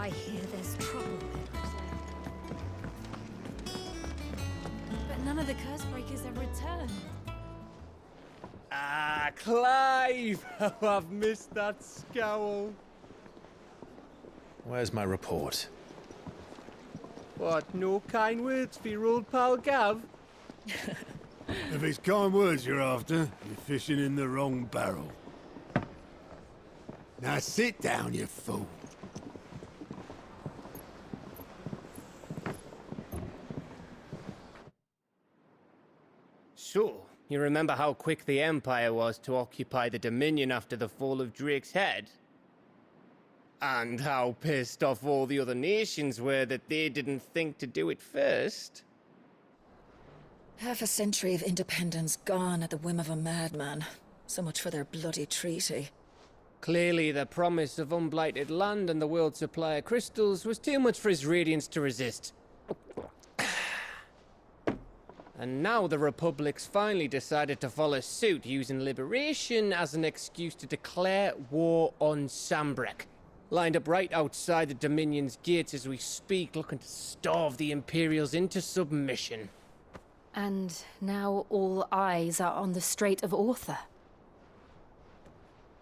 I hear there's trouble. But none of the curse breakers have returned. Ah, Clive! Oh, I've missed that scowl. Where's my report? What, no kind words for your old pal Gav? If it's kind words you're after, you're fishing in the wrong barrel. Now sit down, you fool. So, you remember how quick the Empire was to occupy the Dominion after the fall of Drake's head? And how pissed off all the other nations were that they didn't think to do it first? Half a century of independence gone at the whim of a madman. So much for their bloody treaty. Clearly, the promise of unblighted land and the world's supply of crystals was too much for his radiance to resist. And now the Republic's finally decided to follow suit, using liberation as an excuse to declare war on Sambrek. Lined up right outside the Dominion's gates as we speak, looking to starve the Imperials into submission. And now all eyes are on the Strait of Author.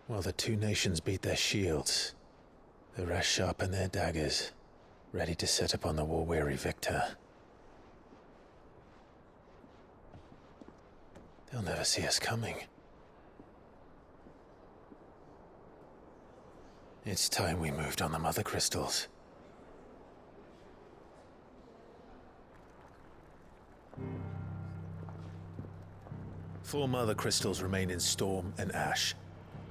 Well, the two nations beat their shields. The rest sharpen their daggers, ready to set upon the war-weary victor. They'll never see us coming. It's time we moved on the mother crystals. Four mother crystals remain in Storm and Ash.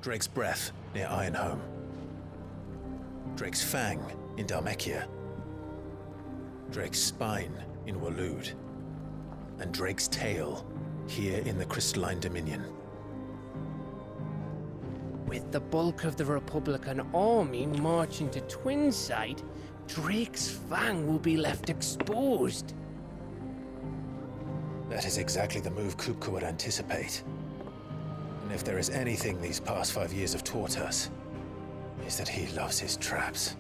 Drake's Breath near Ironhome. Drake's Fang in Dhalmekia. Drake's Spine in Waloed. And Drake's Tail here in the Crystalline Dominion. With the bulk of the Republican army marching to Twinside, Drake's Fang will be left exposed. That is exactly the move Kupka would anticipate. And if there is anything these past 5 years have taught us, is that he loves his traps.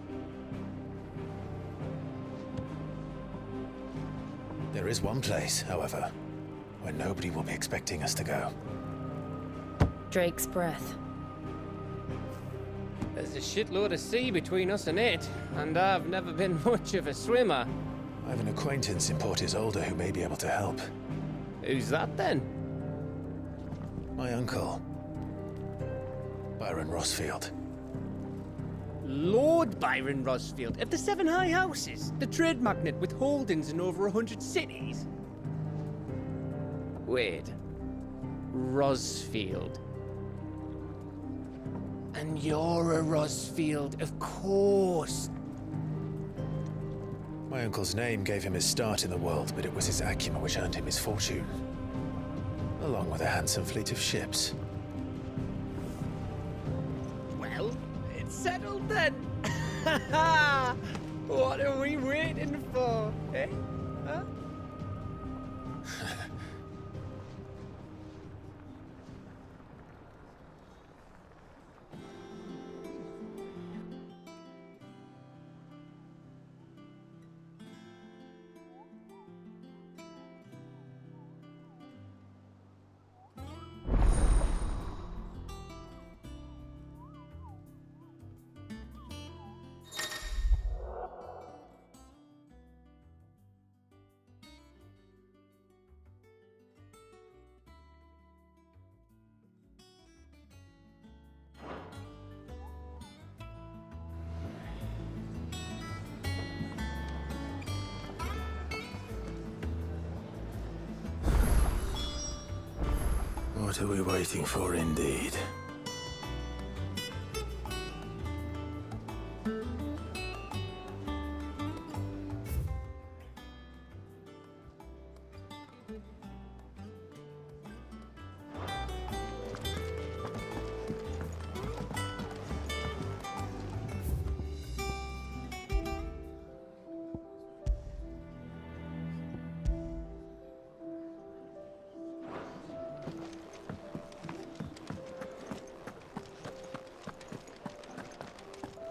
There is one place, however, where nobody will be expecting us to go. Drake's Breath. There's a shitload of sea between us and it, and I've never been much of a swimmer. I have an acquaintance in Port Isolde who may be able to help. Who's that then? My uncle, Byron Rosfield. Lord Byron Rosfield of the Seven High Houses, the trade magnate with holdings in over 100 cities. Wait, Rosfield. And you're a Rosfield, of course. My uncle's name gave him his start in the world, but it was his acumen which earned him his fortune. Along with a handsome fleet of ships. Well, it's settled then. What are we waiting for, eh? Huh? What are we waiting for, indeed?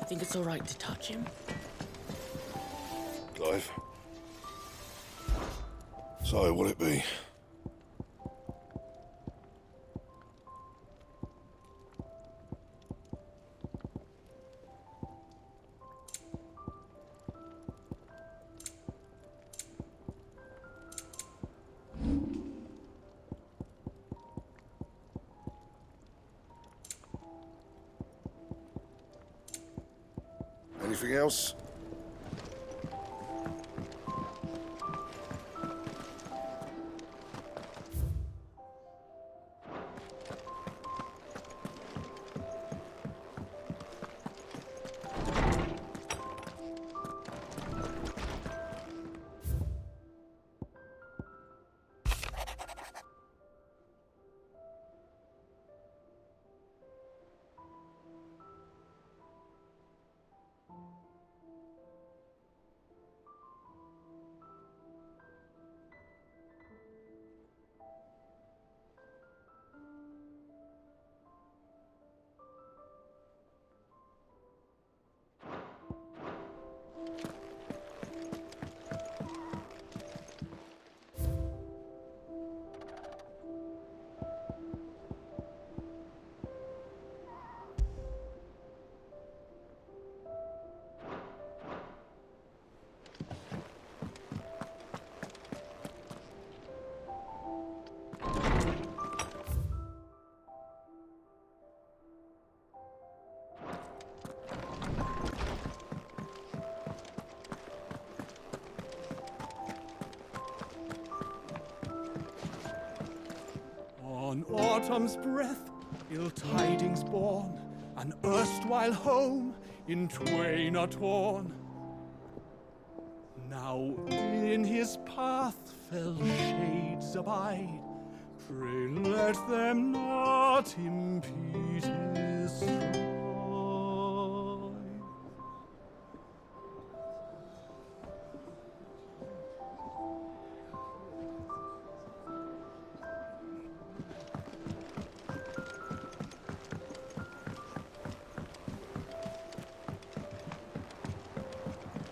Think it's all right to touch him? Clive. So, what'll it be? Anything else? On autumn's breath, ill tidings born, an erstwhile home in twain are torn. Now in his path fell shades abide, pray let them not impede his stride.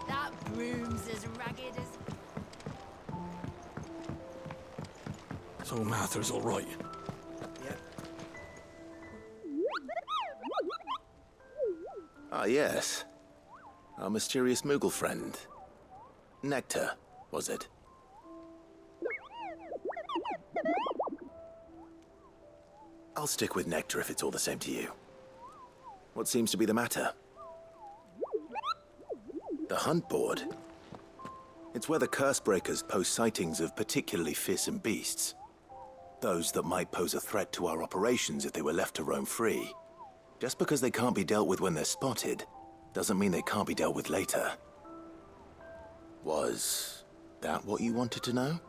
That broom's as ragged as... So Mather's all right. Ah, yes. Our mysterious Moogle friend. Nectar, was it? I'll stick with Nectar if it's all the same to you. What seems to be the matter? The hunt board? It's where the Cursebreakers post sightings of particularly fearsome beasts. Those that might pose a threat to our operations if they were left to roam free. Just because they can't be dealt with when they're spotted, doesn't mean they can't be dealt with later. Was that what you wanted to know?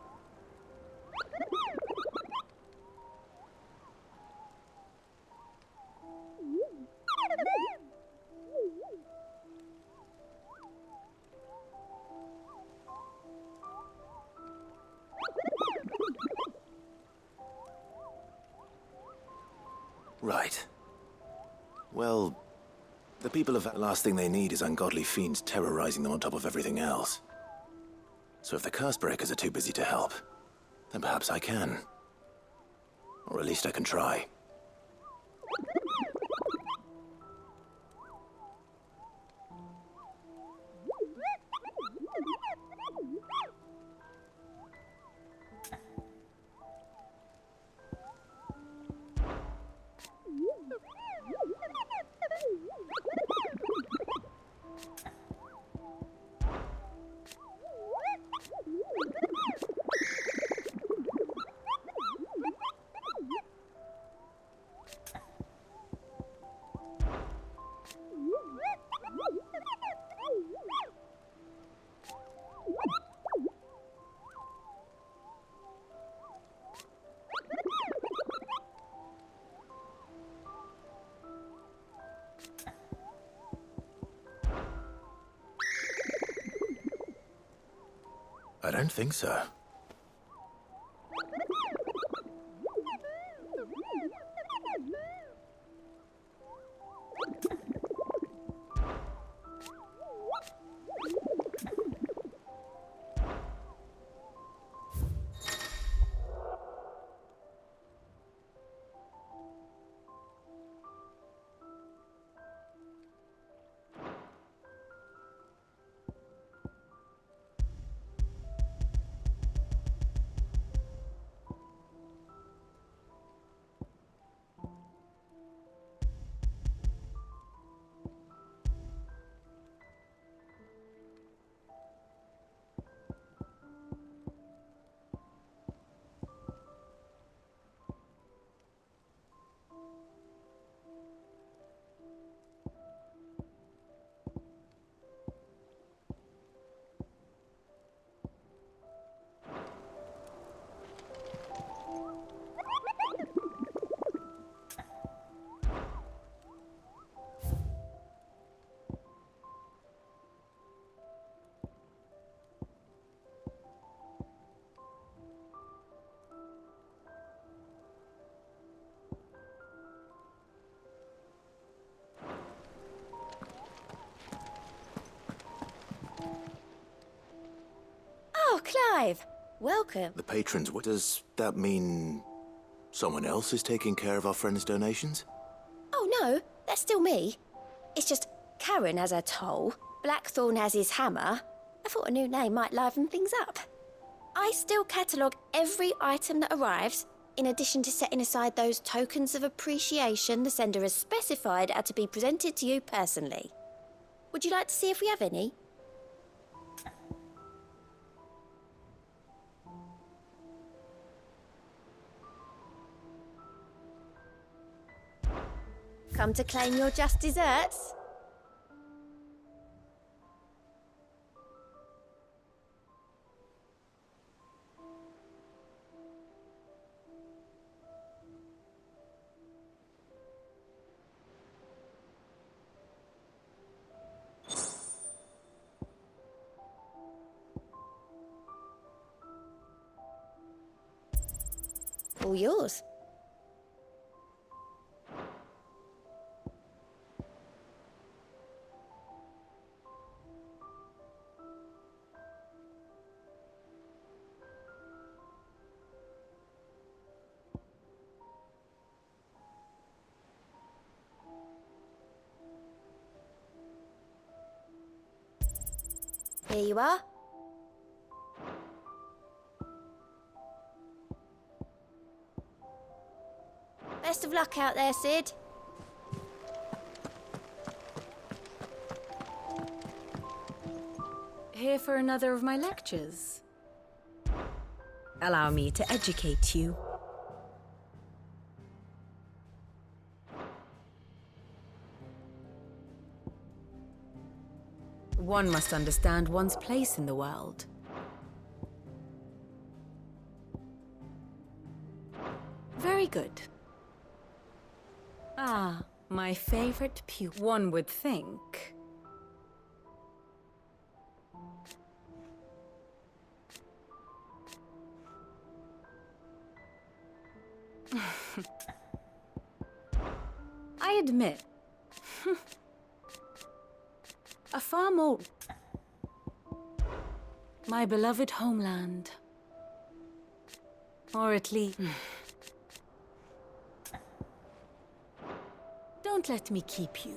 Right. Well, the people of that last thing they need is ungodly fiends terrorizing them on top of everything else. So if the Cursebreakers are too busy to help, then perhaps I can. Or at least I can try. I don't think so. Clive, welcome. The patrons, what does that mean? Someone else is taking care of our friends' donations? Oh no, that's still me. It's just Karen has her toll, Blackthorn has his hammer. I thought a new name might liven things up. I still catalogue every item that arrives, in addition to setting aside those tokens of appreciation the sender has specified are to be presented to you personally. Would you like to see if we have any? Come to claim your just desserts? All yours. Here you are. Best of luck out there, Sid. Here for another of my lectures? Allow me to educate you. One must understand one's place in the world. Very good. Ah, my favorite pupil. One would think. I admit. A far more... My beloved homeland. Or at least... Don't let me keep you.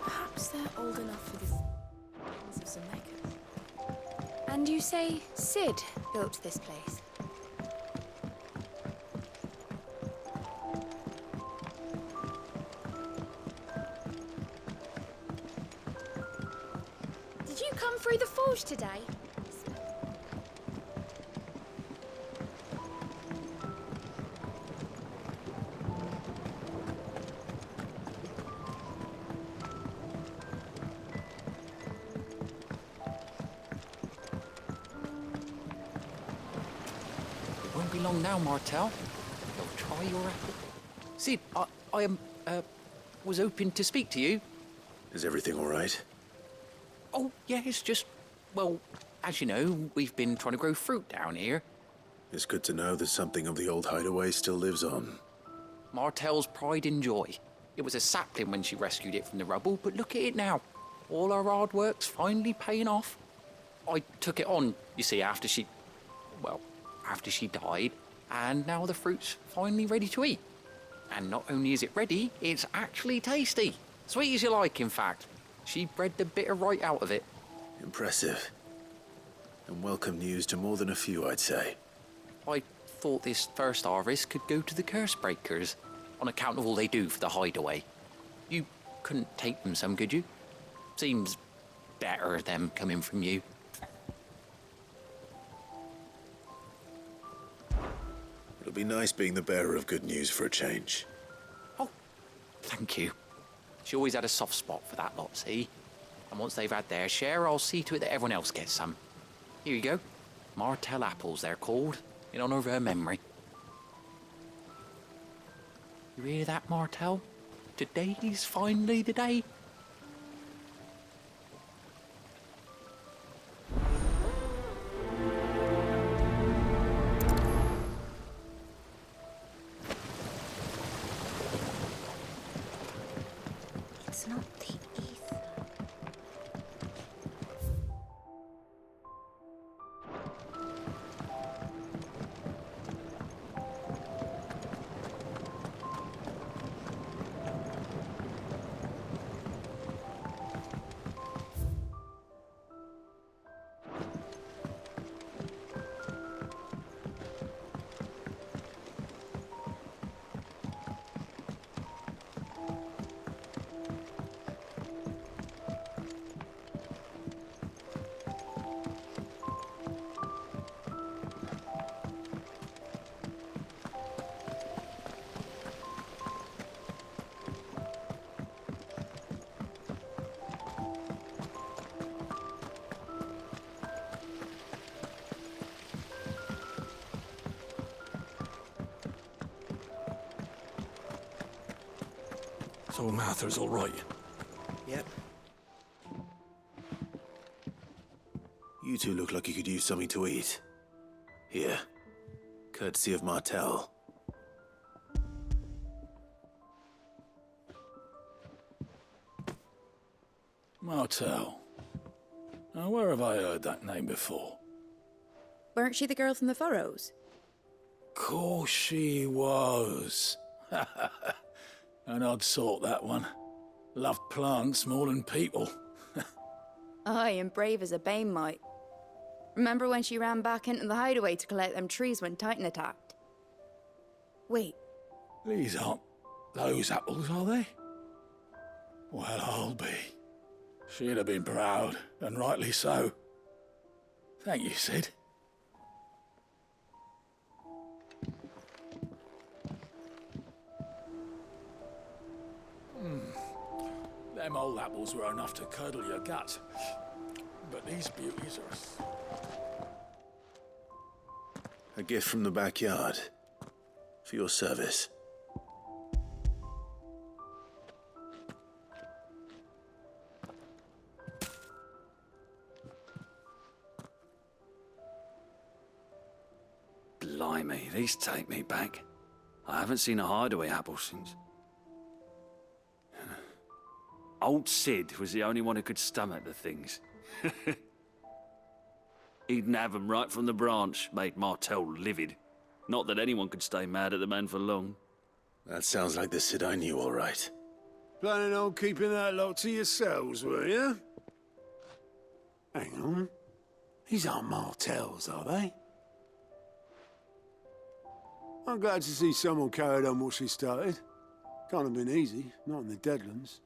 Perhaps they're old enough for this. Kings of some makers. And you say Sid built this place? Did you come through the forge today? Won't be long now, Martel. They'll try your apple. Sid, I was hoping to speak to you. Is everything all right? Oh, yeah, it's just, well, as you know, we've been trying to grow fruit down here. It's good to know that something of the old hideaway still lives on. Martel's pride and joy. It was a sapling when she rescued it from the rubble, but look at it now. All our hard work's finally paying off. I took it on, you see, after she died, and now the fruit's finally ready to eat. And not only is it ready, it's actually tasty. Sweet as you like, in fact. She bred the bitter right out of it. Impressive. And welcome news to more than a few, I'd say. I thought this first harvest could go to the curse breakers, on account of all they do for the hideaway. You couldn't take them some, could you? Seems better them coming from you. It'll be nice being the bearer of good news for a change. Oh, thank you. She always had a soft spot for that lot, see? And once they've had their share, I'll see to it that everyone else gets some. Here you go. Martell apples, they're called, in honor of her memory. You hear that, Martell? Today's finally the day. It's not the ether. So Mather's all right. Yep. You two look like you could use something to eat. Here. Courtesy of Martell. Martell. Now, where have I heard that name before? Weren't she the girl from the Furrows? Course she was. An odd sort, that one. Loved plants more than people. Aye, and brave as a bane might. Remember when she ran back into the hideaway to collect them trees when Titan attacked? Wait, These aren't those apples, are they? Well, I'll be. She'd have been proud, and rightly so. Thank you, Sid. Them old apples were enough to curdle your guts. But these beauties are... A gift from the backyard. For your service. Blimey, these take me back. I haven't seen a hideaway apple since. Old Sid was the only one who could stomach the things. He'd nab 'em right from the branch, made Martell livid. Not that anyone could stay mad at the man for long. That sounds like the Sid I knew, all right. Planning on keeping that lot to yourselves, were you? Hang on. These aren't Martells, are they? I'm glad to see someone carried on what she started. Can't have been easy, not in the Deadlands.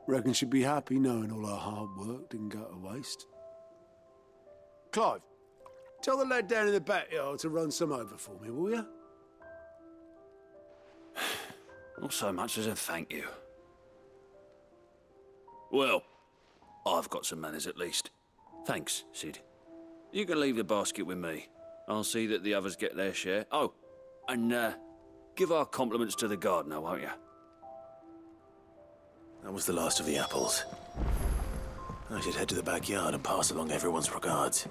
Reckon she'd be happy knowing all her hard work didn't go to waste. Clive, tell the lad down in the backyard to run some over for me, will you? Not so much as a thank you. Well, I've got some manners at least. Thanks, Sid. You can leave the basket with me. I'll see that the others get their share. Oh, and give our compliments to the gardener, won't you? That was the last of the apples. I should head to the backyard and pass along everyone's regards.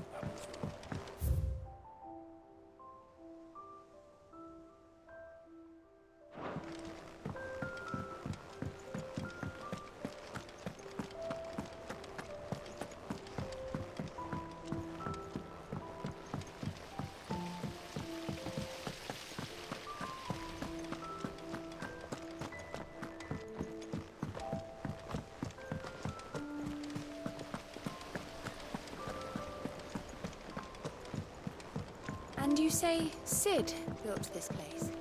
And you say Sid built this place?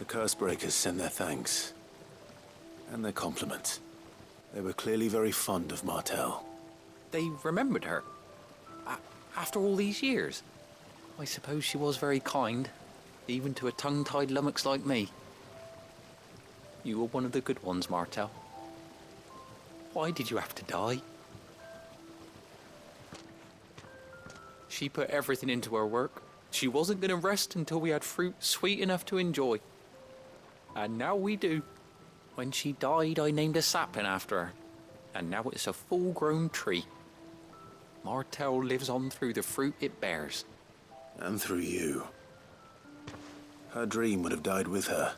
Cursebreakers send their thanks. And their compliments. They were clearly very fond of Martell. They remembered her. After all these years. I suppose she was very kind, even to a tongue-tied lummox like me. You were one of the good ones, Martell. Why did you have to die? She put everything into her work. She wasn't going to rest until we had fruit sweet enough to enjoy. And now we do. When she died, I named a sapling after her. And now it's a full-grown tree. Martell lives on through the fruit it bears. And through you. Her dream would have died with her,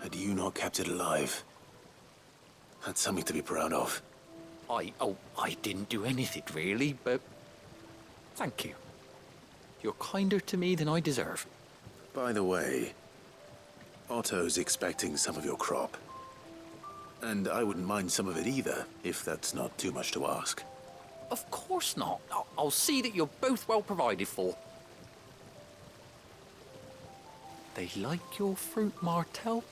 had you not kept it alive. That's something to be proud of. I didn't do anything really, but thank you. You're kinder to me than I deserve. By the way, Otto's expecting some of your crop. And I wouldn't mind some of it either, if that's not too much to ask. Of course not. I'll see that you're both well provided for. They like your fruit, Martell.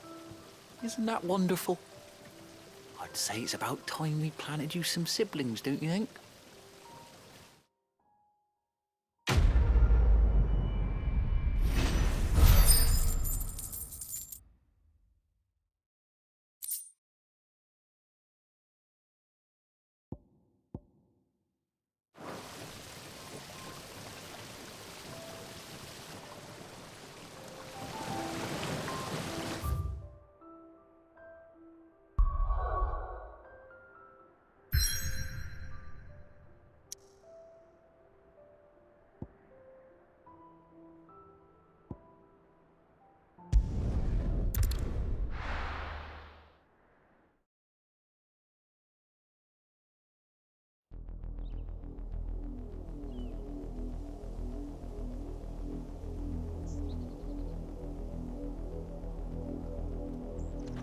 Isn't that wonderful? I'd say it's about time we planted you some siblings, don't you think?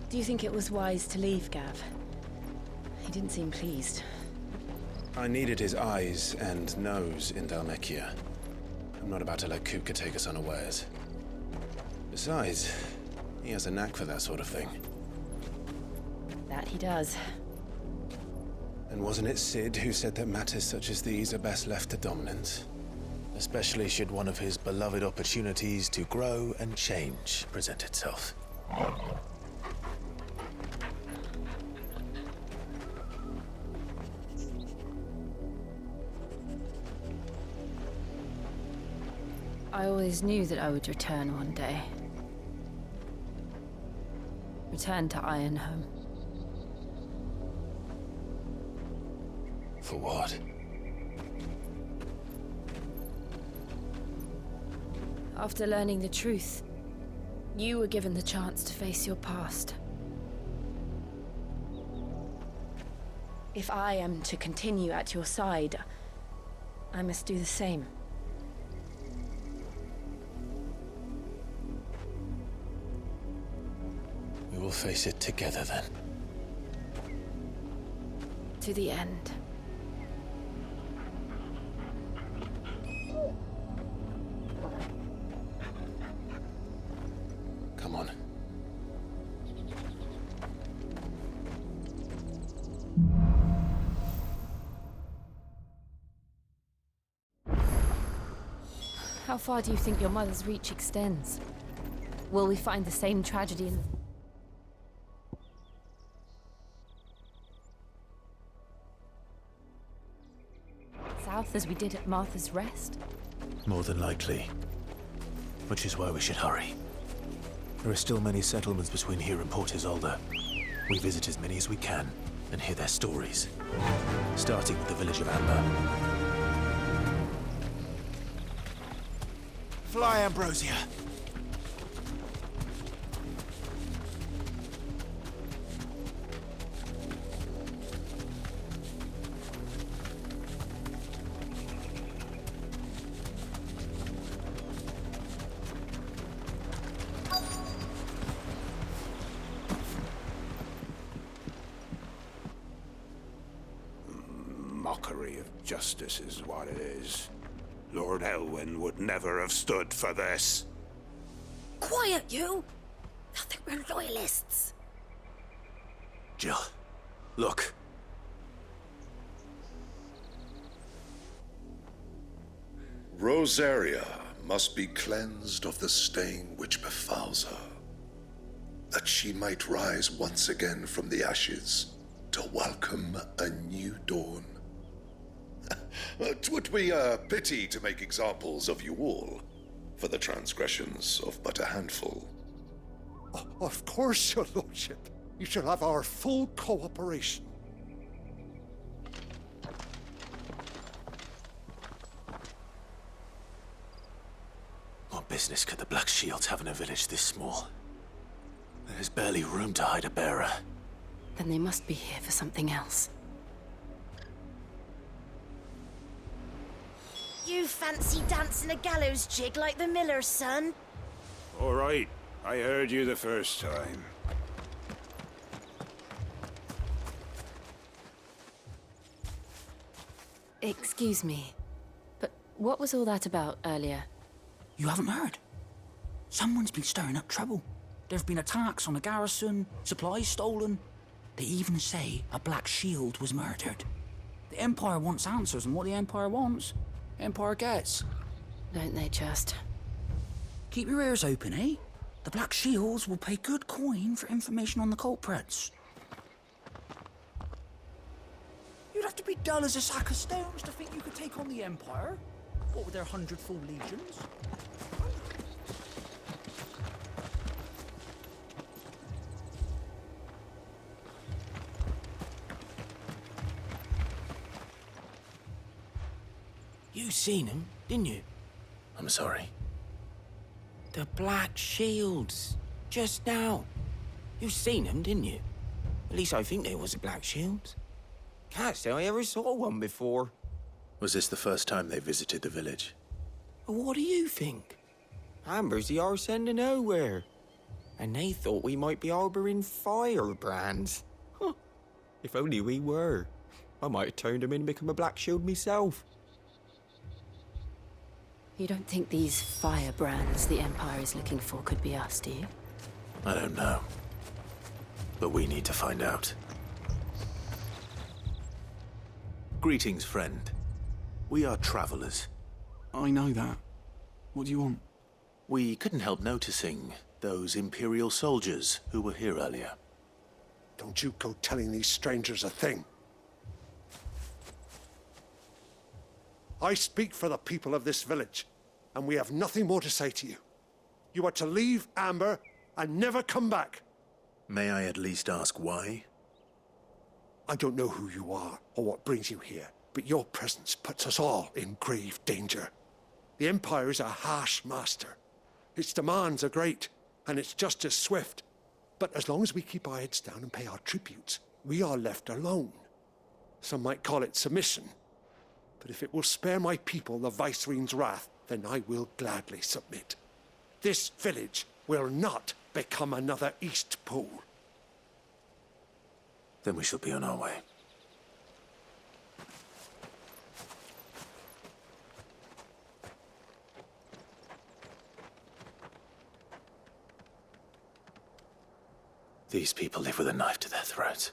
Do you think it was wise to leave, Gav? He didn't seem pleased. I needed his eyes and nose in Dhalmekia. I'm not about to let Kupka take us unawares. Besides, he has a knack for that sort of thing. That he does. And wasn't it Sid who said that matters such as these are best left to dominance? Especially should one of his beloved opportunities to grow and change present itself. I always knew that I would return one day. Return to Ironhome. For what? After learning the truth, you were given the chance to face your past. If I am to continue at your side, I must do the same. We will face it together then. To the end. Come on. How far do you think your mother's reach extends? Will we find the same tragedy in... south as we did at Martha's Rest? More than likely. Which is why we should hurry. There are still many settlements between here and Port Isolde. We visit as many as we can and hear their stories. Starting with the village of Amber. Fly, Ambrosia! Mockery of justice is what it is. Lord Elwyn would never have stood for this. Quiet, you! They'll think we're loyalists. Jill, look. Rosaria must be cleansed of the stain which befouls her, that she might rise once again from the ashes to welcome a new dawn. 'Twould be a pity to make examples of you all, for the transgressions of but a handful. Of course, your lordship. You shall have our full cooperation. What business could the Black Shields have in a village this small? There's barely room to hide a bearer. Then they must be here for something else. You fancy dancing a gallows jig like the miller's son? All right. I heard you the first time. Excuse me, but what was all that about earlier? You haven't heard? Someone's been stirring up trouble. There have been attacks on the garrison, supplies stolen. They even say a Black Shield was murdered. The Empire wants answers, and what the Empire wants, Empire gets. Don't they just? Keep your ears open, eh? The Black Shields will pay good coin for information on the culprits. You'd have to be dull as a sack of stones to think you could take on the Empire. What with their 100-full legions? You seen him, didn't you? I'm sorry. The Black Shields. Just now. You seen them, didn't you? At least I think they was the Black Shields. Can't say I ever saw one before. Was this the first time they visited the village? What do you think? Amber's the arse end of nowhere. And they thought we might be harbouring firebrands. Huh. If only we were. I might have turned them in and become a Black Shield myself. You don't think these firebrands the Empire is looking for could be us, do you? I don't know. But we need to find out. Greetings, friend. We are travelers. I know that. What do you want? We couldn't help noticing those Imperial soldiers who were here earlier. Don't you go telling these strangers a thing. I speak for the people of this village, and we have nothing more to say to you. You are to leave Amber and never come back. May I at least ask why? I don't know who you are or what brings you here, but your presence puts us all in grave danger. The Empire is a harsh master. Its demands are great, and its justice swift. But as long as we keep our heads down and pay our tributes, we are left alone. Some might call it submission. But if it will spare my people the Viceroy's wrath, then I will gladly submit. This village will not become another East Pool. Then we shall be on our way. These people live with a knife to their throats.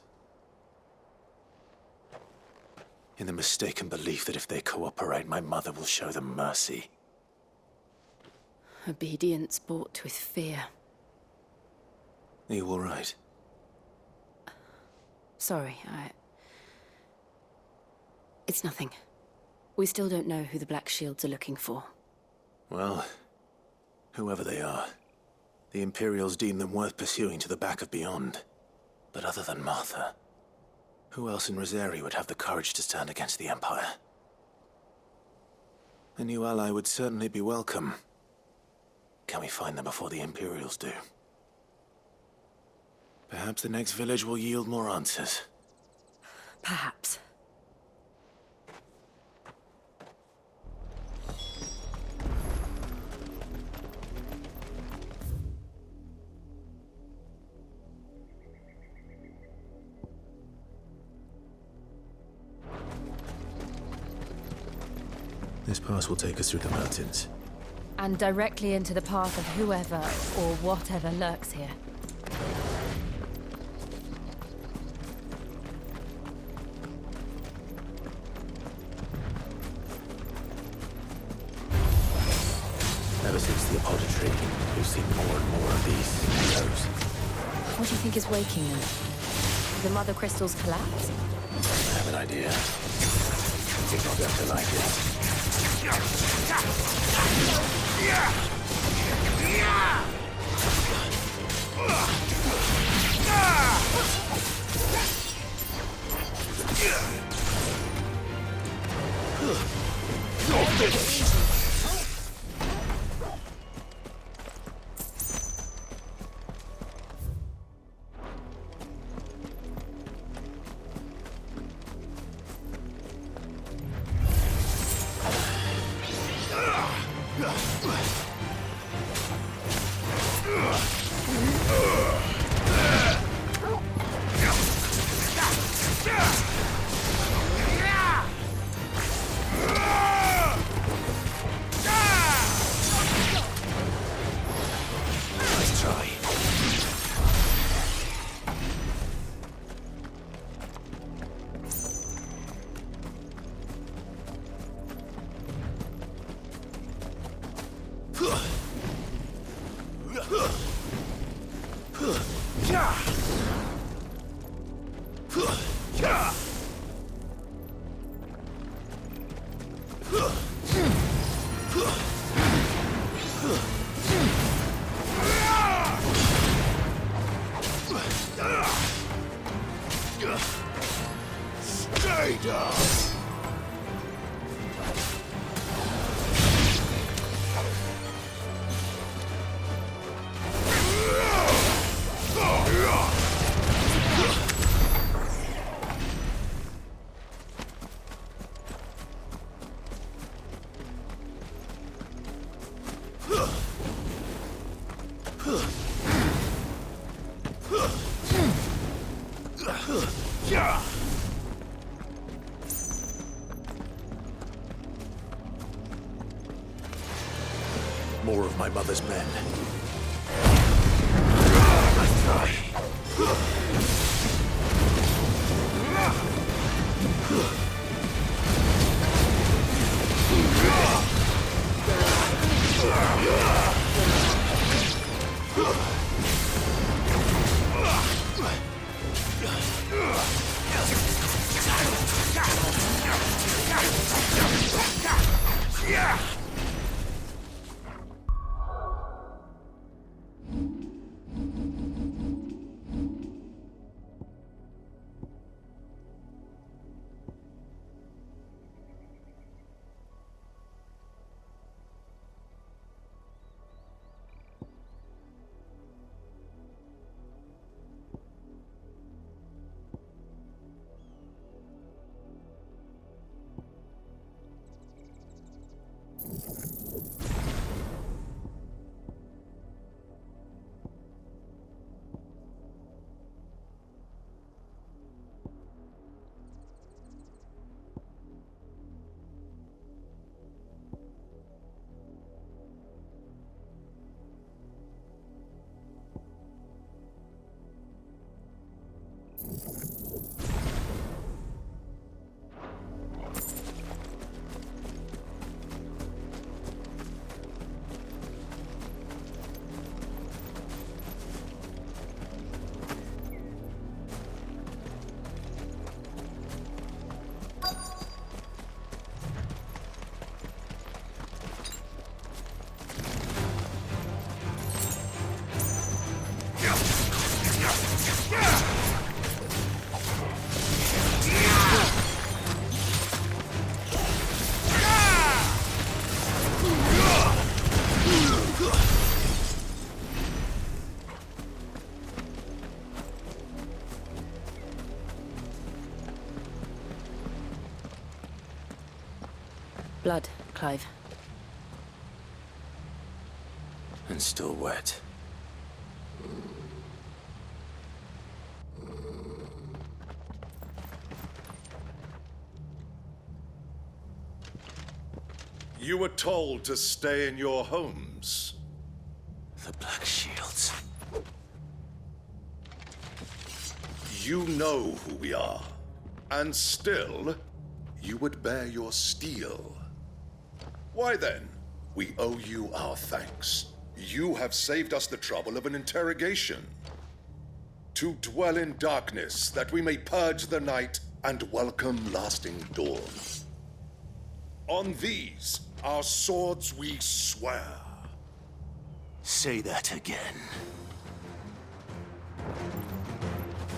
In the mistaken belief that if they cooperate, my mother will show them mercy. Obedience bought with fear. Are you all right? Sorry, It's nothing. We still don't know who the Black Shields are looking for. Well, whoever they are, the Imperials deem them worth pursuing to the back of beyond. But other than Martha, who else in Rosaria would have the courage to stand against the Empire? A new ally would certainly be welcome. Can we find them before the Imperials do? Perhaps the next village will yield more answers. Perhaps. This pass will take us through the mountains. And directly into the path of whoever or whatever lurks here. Ever since the apothecary, we've seen more and more of these echoes. What do you think is waking them? The mother crystals collapse? I have an idea. You're not going to like it. Stay down! More of my mother's men. Blood, Clive. And still wet. You were told to stay in your homes. The Black Shields. You know who we are. And still, you would bear your steel. Why then? We owe you our thanks. You have saved us the trouble of an interrogation. To dwell in darkness, that we may purge the night and welcome lasting dawn. On these, our swords we swear. Say that again.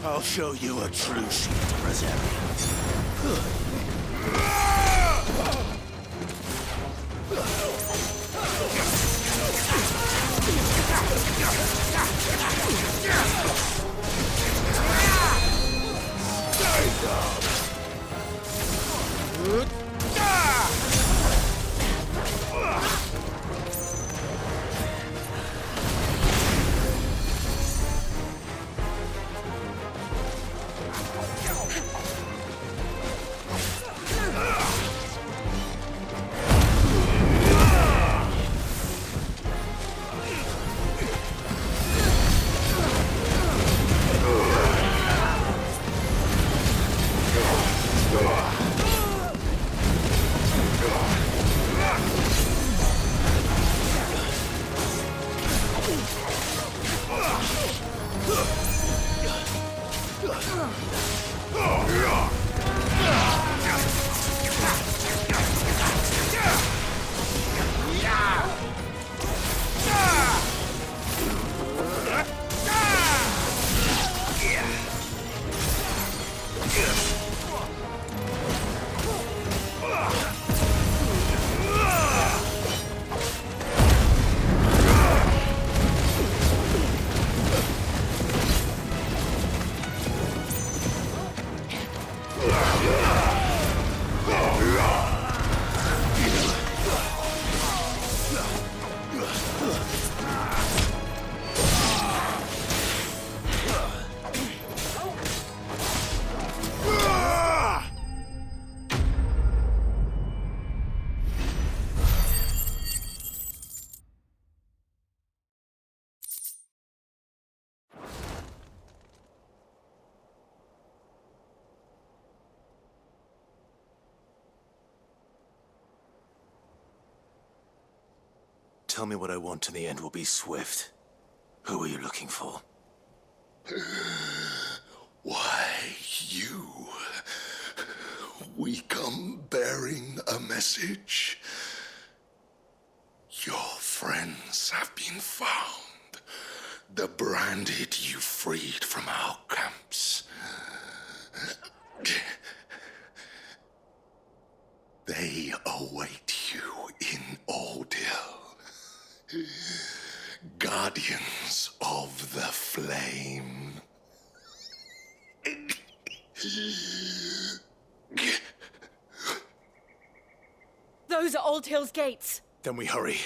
I'll show you a true shield, Brazilian. Tell me what I want and the end will be swift. Who are you looking for? Why, you. We come bearing a message. Your friends have been found. The branded you freed from our camps. They await you in Ordeal. Guardians of the Flame. Those are Old Hill's gates. Then we hurry.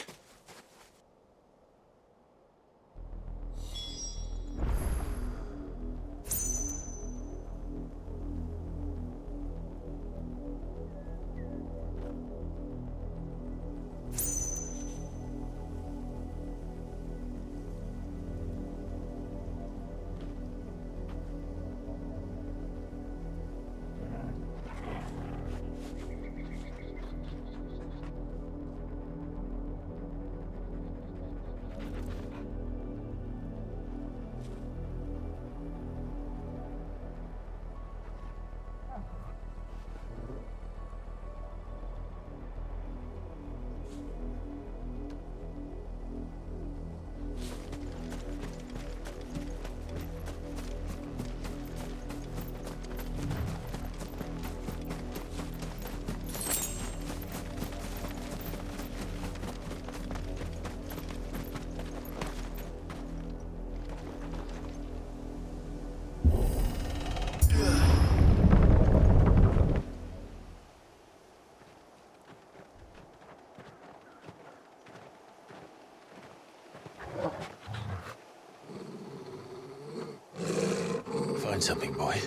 Find something, boy.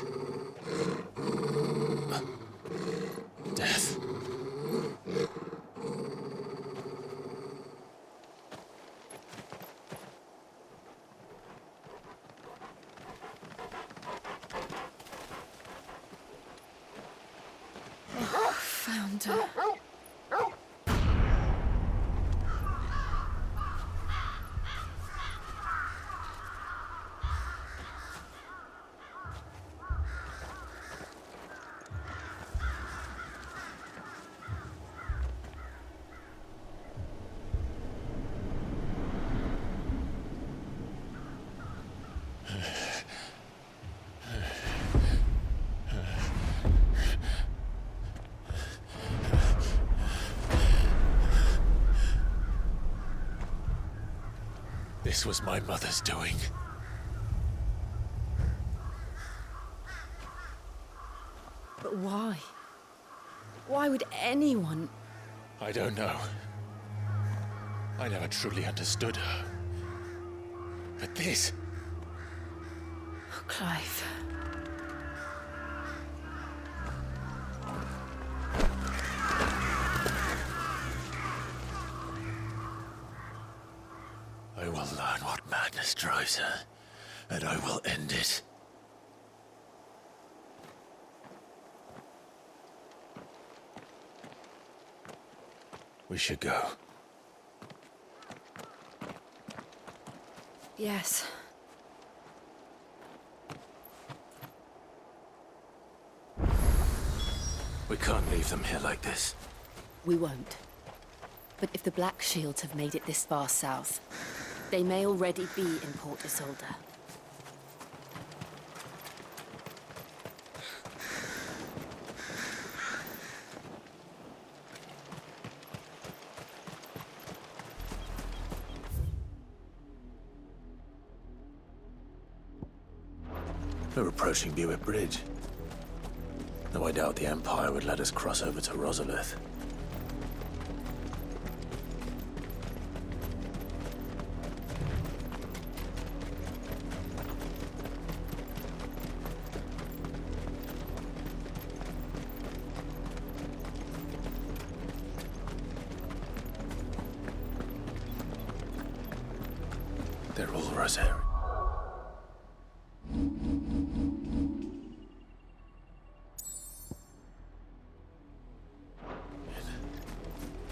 Death. Found her. This was my mother's doing. But why? Why would anyone... I don't know. I never truly understood her. But this... Oh, Clive. I will learn what madness drives her, and I will end it. We should go. Yes. We can't leave them here like this. We won't. But if the Black Shields have made it this far south, they may already be in Port Isolde. We're approaching Buick Bridge. Though I doubt the Empire would let us cross over to Rosalith. They're all Rosary.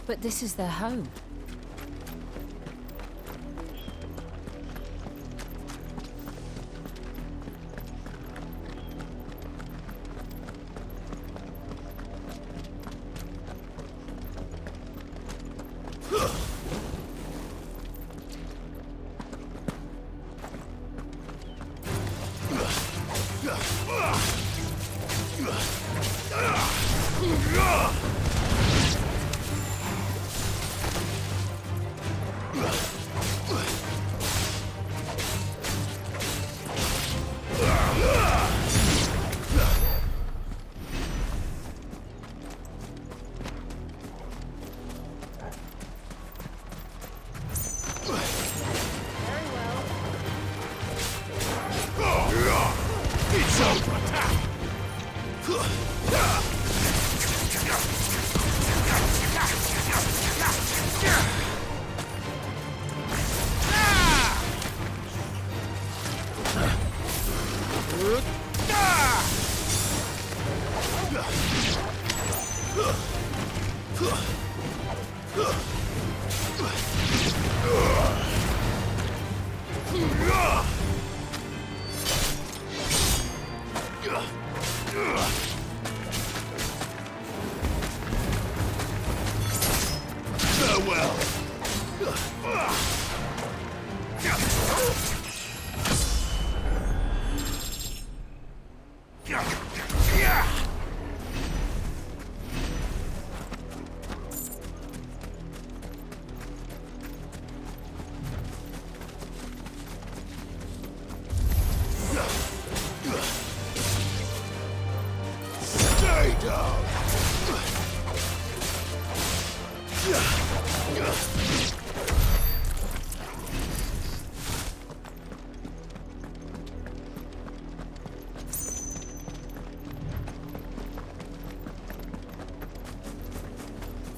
But this is their home.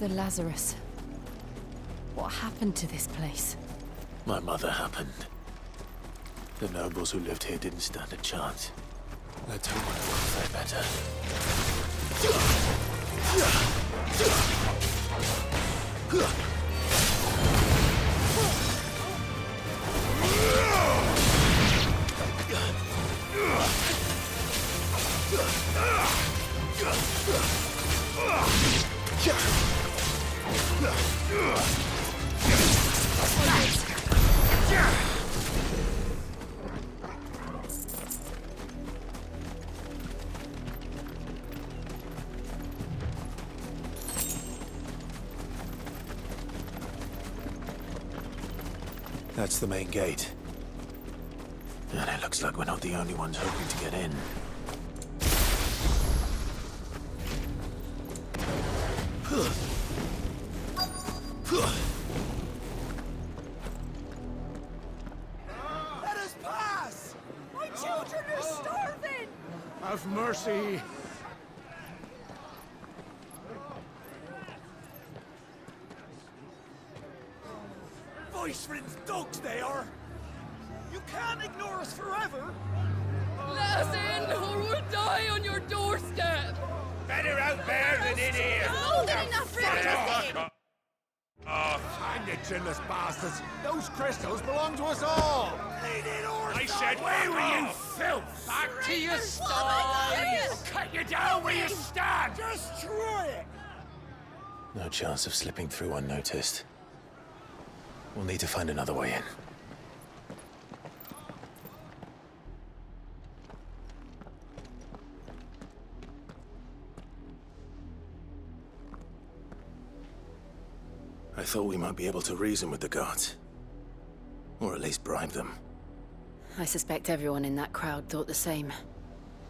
The Lazarus. What happened to this place? My mother happened. The nobles who lived here didn't stand a chance. Let's hope my welfare better. That's the main gate. And it looks like we're not the only ones hoping to get in. Let us pass! My children are starving! Have mercy! Voice-ridden dogs they are! You can't ignore us forever! Let us in, or we'll die on your doorstep! Better out there than in here! More than enough room to sit! Oh, hang the chinless bastards! Those crystals belong to us all! I said, where were you, filth? Back to your sties! Cut you down where you stand! Destroy it! No chance of slipping through unnoticed. We'll need to find another way in. I thought we might be able to reason with the guards. Or at least bribe them. I suspect everyone in that crowd thought the same.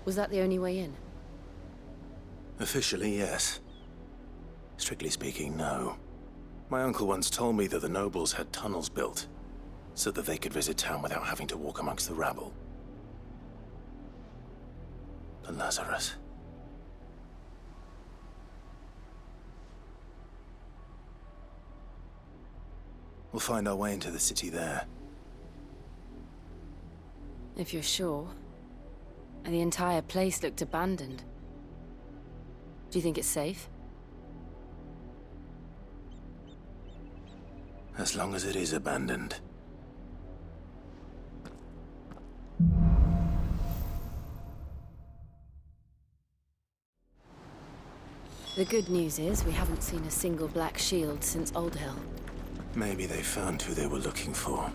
Was that the only way in? Officially, yes. Strictly speaking, no. My uncle once told me that the nobles had tunnels built, so that they could visit town without having to walk amongst the rabble. But Lazarus... We'll find our way into the city there. If you're sure. And the entire place looked abandoned. Do you think it's safe? As long as it is abandoned. The good news is we haven't seen a single black shield since Old Hill. Maybe they found who they were looking for.